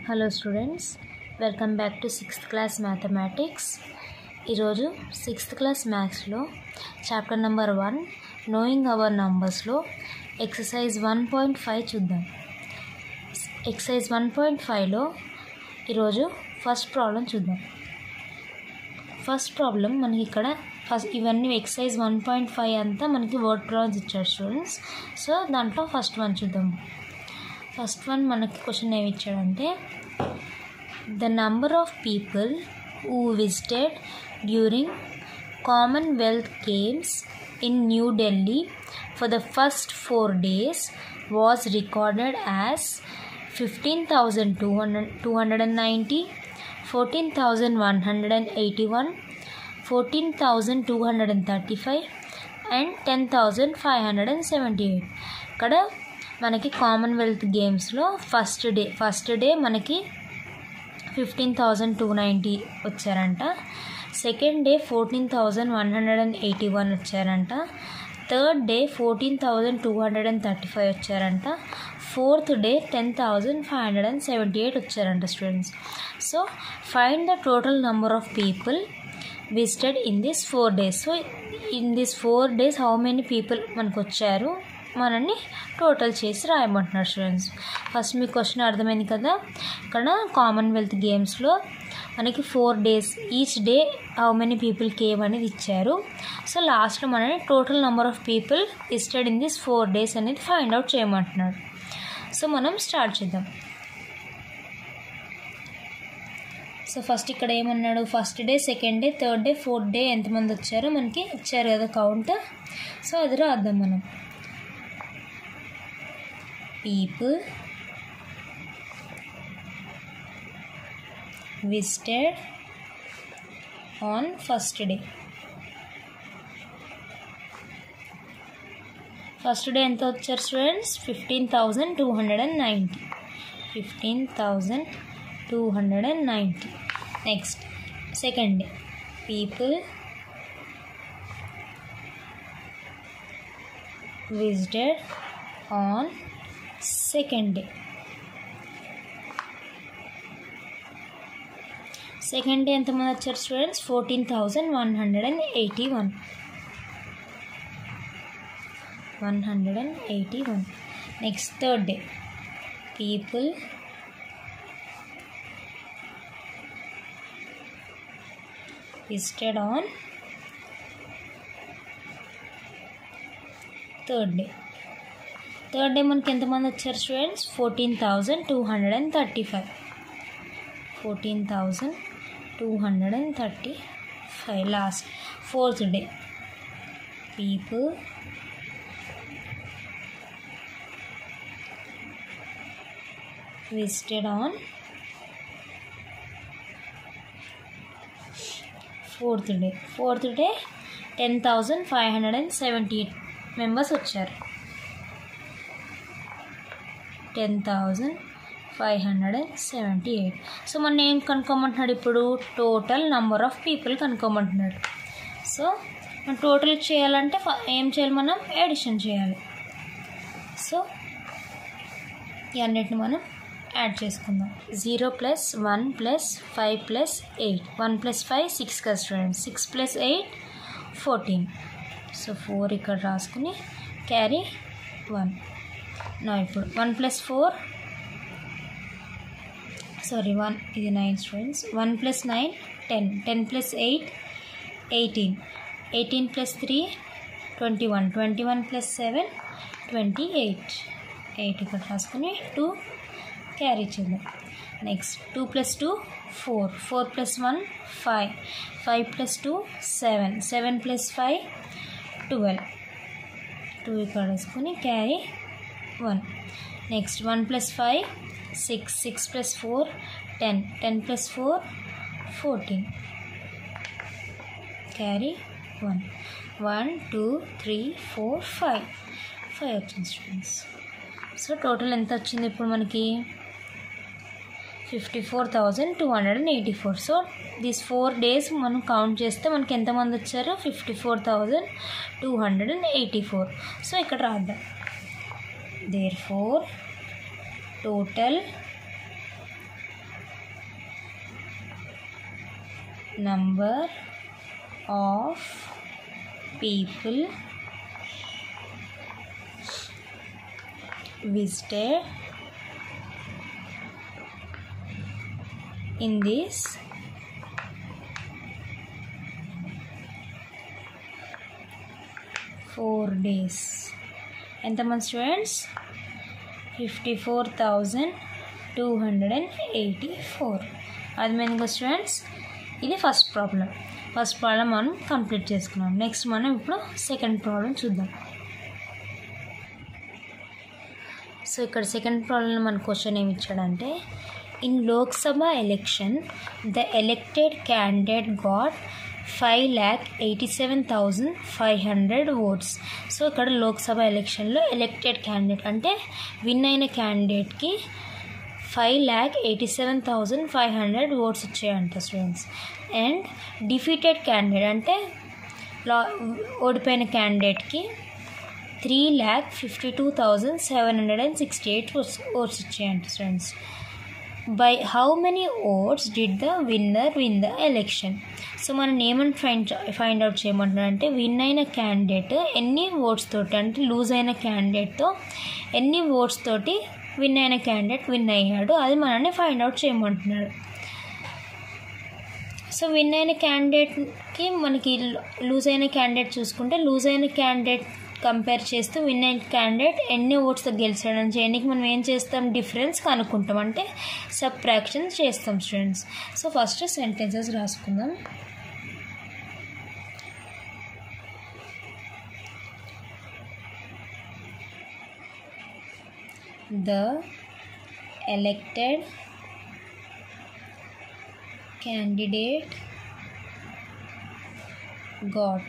Hello students, welcome back to 6th class mathematics. ఈరోజు 6th class maths లో chapter number 1 knowing our numbers లో exercise 1.5 చూద్దాం. Exercise 1.5 లో ఈరోజు ఫస్ట్ ప్రాబ్లం చూద్దాం. ఫస్ట్ ప్రాబ్లం మనకి ఇక్కడ ఇవన్నీ ఎక్సర్సైజ్ 1.5 అంతా మనకి వర్డ్ ప్రాబ్లమ్స్ ఇచ్చారు స్టూడెంట్స్. సో దాంట్లో ఫస్ట్ వన్ చూద్దాం. ఫస్ట్ వన్ మనకి క్వశ్చన్ ఏమి ఇచ్చాడంటే the number of people who visited during Commonwealth Games in New Delhi for the first 4 days was recorded as 15,290, 14,181, 14,235 and 10,578. ఇక్కడ మనకి కామన్వెల్త్ గేమ్స్లో ఫస్ట్ డే మనకి 15,290 వచ్చారంట, సెకండ్ డే 14,181 వచ్చారంట, థర్డ్ డే 14,235 వచ్చారంట, ఫోర్త్ డే 10,578 వచ్చారంట students. So find the total number of people visited in this 4 days. So in this 4 days how many people మనకు వచ్చారు మనల్ని టోటల్ చేసి రాయమంటున్నారు స్టూడెంట్స్. ఫస్ట్ మీ క్వశ్చన్ అర్థమైంది కదా. ఇక్కడ కామన్వెల్త్ గేమ్స్లో మనకి 4 days each day how many people came అనేది ఇచ్చారు. సో లాస్ట్లో మనని total number of people visited in this 4 days అనేది ఫైండ్ అవుట్ చేయమంటున్నాడు. సో మనం స్టార్ట్ చేద్దాం. సో ఫస్ట్ ఇక్కడ ఏమన్నాడు, first day, second day, third day, fourth day ఎంతమంది వచ్చారో మనకి ఇచ్చారు కదా కౌంట్. సో అది రాద్దాం మనం. People visited on first day. First day ఎంత వచ్చారు students? 15,290. 15,290. Next second day, people visited on second day. Second day ఎంతమంది వచ్చారు students? 14,181. 181. Next third day, people visited on third day. Third day మనకి ఎంతమంది వచ్చారు students? 14,235. 14,235. Last fourth day, people visited on fourth day. Fourth day 10,578 members వచ్చారు. 10,578. So మన ఏం కనుక్కోమంటున్నాడు ఇప్పుడు? టోటల్ నెంబర్ ఆఫ్ పీపుల్ కనుక్కోమంటున్నాడు. సో మనం టోటల్ చేయాలంటే ఏం చేయాలి? మనం ఎడిషన్ చేయాలి. సో ఇవన్నిటిని మనం యాడ్ చేసుకుందాం. 0 + 1 + 5 + 8. 1 + 5 6 కదా స్టూడెంట్స్. 6 + 8 14. సో 4 ఇక్కడ రాసుకుని క్యారీ 1. నా ఇప్పుడు 1 + 4 1 ఇది 9 స్టూడెంట్స్. 1 + 9 10. 10 + 8 18. 18 + 3 21. 21 + 7 28. 8 ఇక్కడ రాసుకుని 2 క్యారీ చేద్దాం. నెక్స్ట్ 2 + 2 4. 4 + 1 5. 5 + 2 7. 7 + 5 12. 2 ఇక్కడ రాసుకుని క్యారీ 1. నెక్స్ట్ 1 + 5 6. 6 + 4 10. 10 + 4 14. క్యారీ 1. 1 2 3 4 5 వచ్చింది స్టూడెంట్స్. సో టోటల్ ఎంత వచ్చింది ఇప్పుడు మనకి? 54,284. సో దీస్ 4 days మనం కౌంట్ చేస్తే మనకి ఎంతమంది వచ్చారు? 54,284. సో ఇక్కడ రాద్దాం. Therefore total number of people visited in this four days. ఎంతమంది స్టూడెంట్స్? 54,284. అర్థమైంది స్టూడెంట్స్? ఇది ఫస్ట్ ప్రాబ్లం మనం కంప్లీట్ చేసుకున్నాం. నెక్స్ట్ మనం ఇప్పుడు సెకండ్ ప్రాబ్లం చూద్దాం. సో ఇక్కడ సెకండ్ ప్రాబ్లంలో మన క్వశ్చన్ ఏమి ఇచ్చాడంటే, in Lok Sabha election the elected candidate got 5,87,500 votes. So ఇక్కడ లోక్సభ ఎలక్షన్లో ఎలెక్టెడ్ క్యాండిడేట్ అంటే విన్ అయిన క్యాండిడేట్కి 5,87,500 ఓట్స్ వచ్చాయంట స్టూడెంట్స్. అండ్ డిఫీటెడ్ క్యాండిడేట్ అంటే ఓడిపోయిన క్యాండిడేట్కి 3,52,768 ఓట్స్ వచ్చాయంట students. By how many votes did the winner win the election. So మనం ఏమని ఫైండ్ అవుట్ చేయమంటున్నారంటే, విన్ అయిన క్యాండిడేట్ ఎన్ని ఓట్స్ తోటి, అంటే లూజ్ అయిన క్యాండిడేట్తో ఎన్ని ఓట్స్ తోటి విన్ అయిన క్యాండిడేట్ విన్ అయ్యాడు, అది మనల్ని ఫైండ్ అవుట్ చేయమంటున్నాడు. సో విన్ అయిన క్యాండిడేట్కి మనకి లూజ్ అయిన క్యాండిడేట్ చూసుకుంటే, లూజ్ అయిన క్యాండిడేట్ కంపేర్ చేస్తూ విన్ అయిన క్యాండిడేట్ ఎన్ని ఓట్స్తో గెలిచాడని చేయడానికి మనం ఏం చేస్తాం, డిఫరెన్స్ కనుక్కుంటాం, అంటే సబ్ట్రాక్షన్ చేస్తాం స్టూడెంట్స్. సో ఫస్ట్ సెంటెన్సెస్ రాసుకుందాం. The elected candidate got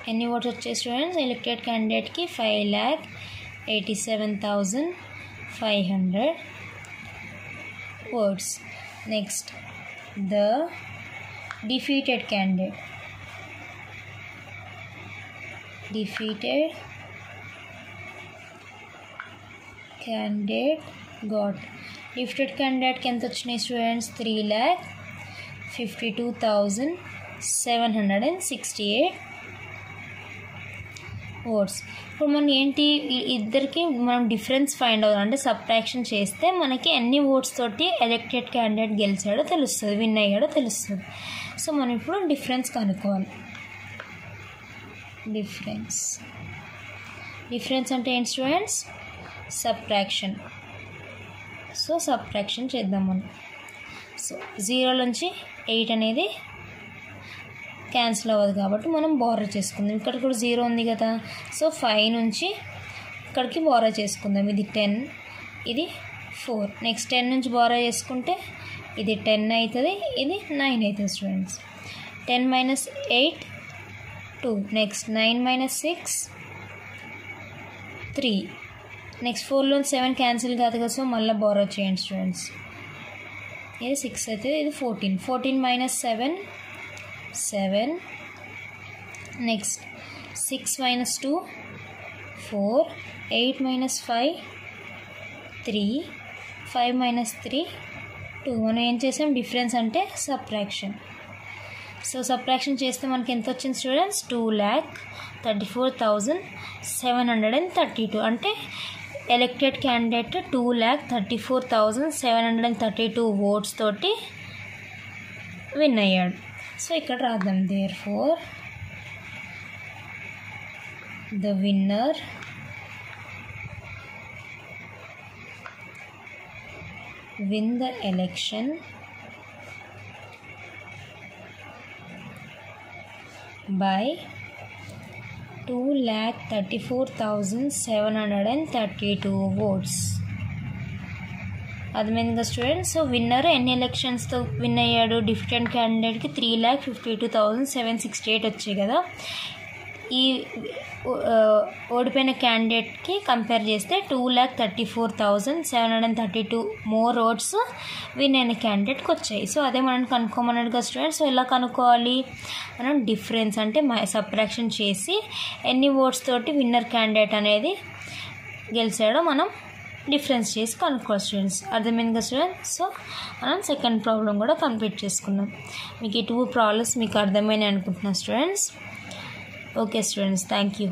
ఎన్ని ఓట్స్ వచ్చాయి స్టూడెంట్స్? ఎలెక్టెడ్ క్యాండిడేట్కి 5,87,500 votes. Next the defeated candidate got, defeated క్యాండిడేట్కి ఎంత వచ్చినాయి స్టూడెంట్స్? 3,52,768 ఓట్స్. ఇప్పుడు మనం ఏంటి, ఇద్దరికి మనం డిఫరెన్స్ ఫైండ్ అవుతాం, అంటే సబ్ట్రాక్షన్ చేస్తే మనకి ఎన్ని ఓట్స్ తోటి ఎలెక్టెడ్ క్యాండిడేట్ గెలిచాడో తెలుస్తుంది, విన్ అయ్యాడో తెలుస్తుంది. సో మనం ఇప్పుడు డిఫరెన్స్ కనుక్కోవాలి. డిఫరెన్స్ అంటే ఏంటి స్టూడెంట్స్? సబ్ట్రాక్షన్. సో సబ్ట్రాక్షన్ చేద్దాం మనం. సో 0 నుంచి 8 అనేది క్యాన్సిల్ అవ్వదు కాబట్టి మనం బారో చేసుకుందాం. ఇక్కడ కూడా 0 ఉంది కదా, సో 5 నుంచి ఇక్కడికి బారో చేసుకుందాం. ఇది 10, ఇది 4. నెక్స్ట్ 10 నుంచి బారో చేసుకుంటే ఇది 10 అవుతుంది, ఇది 9 అవుతుంది స్టూడెంట్స్. 10 - 8 2, నెక్స్ట్ 9 - 6 3, నెక్స్ట్ 4లో 7 క్యాన్సిల్ కాదు కదా, సో మళ్ళీ బారో చేయండి స్టూడెంట్స్. ఇది 6 అవుతుంది, ఇది 14. 14 - 7 7, నెక్స్ట్ 6 - 2 4, 8 - 5 3, 5 - 3 2. మనం ఏం చేసాం, డిఫరెన్స్ అంటే సబ్ట్రాక్షన్. సో సబ్ట్రాక్షన్ చేస్తే మనకి ఎంత వచ్చింది స్టూడెంట్స్? 2,34,732. అంటే ఎలెక్టెడ్ క్యాండిడేట్ 2,34,732 ఓట్స్ తోటి విన్ అయ్యాడు. సో ఇక్కడ రాద్దాం, therefore the winner win the election by 2,34,732 votes. అర్థమైంది స్టూడెంట్స్? సో విన్నర్ ఎన్ని ఎలక్షన్స్తో విన్ అయ్యాడు? డిఫరెంట్ క్యాండిడేట్కి 3,52,768 వచ్చాయి కదా. ఈ ఓడిపోయిన క్యాండిడేట్కి కంపేర్ చేస్తే 2,34,732 మోర్ ఓట్స్ విన్ అయిన క్యాండిడేట్కి వచ్చాయి. సో అదే మనం కనుక్కోమన్నాడు కదా స్టూడెంట్స్. సో ఎలా కనుక్కోవాలి? మనం డిఫరెన్స్ అంటే సబ్ట్రాక్షన్ చేసి ఎన్ని ఓట్స్ తోటి విన్నర్ క్యాండిడేట్ అనేది గెలిచాడో మనం డిఫరెన్స్ చేసి కనుక్కోవాలి స్టూడెంట్స్. అర్థమైంది కదా స్టూడెంట్స్? సో మనం సెకండ్ ప్రాబ్లం కూడా కంప్లీట్ చేసుకున్నాం. మీకు ఈ 2 ప్రాబ్లమ్స్ మీకు అర్థమైనాయి అనుకుంటున్నాను students. Okay students, thank you.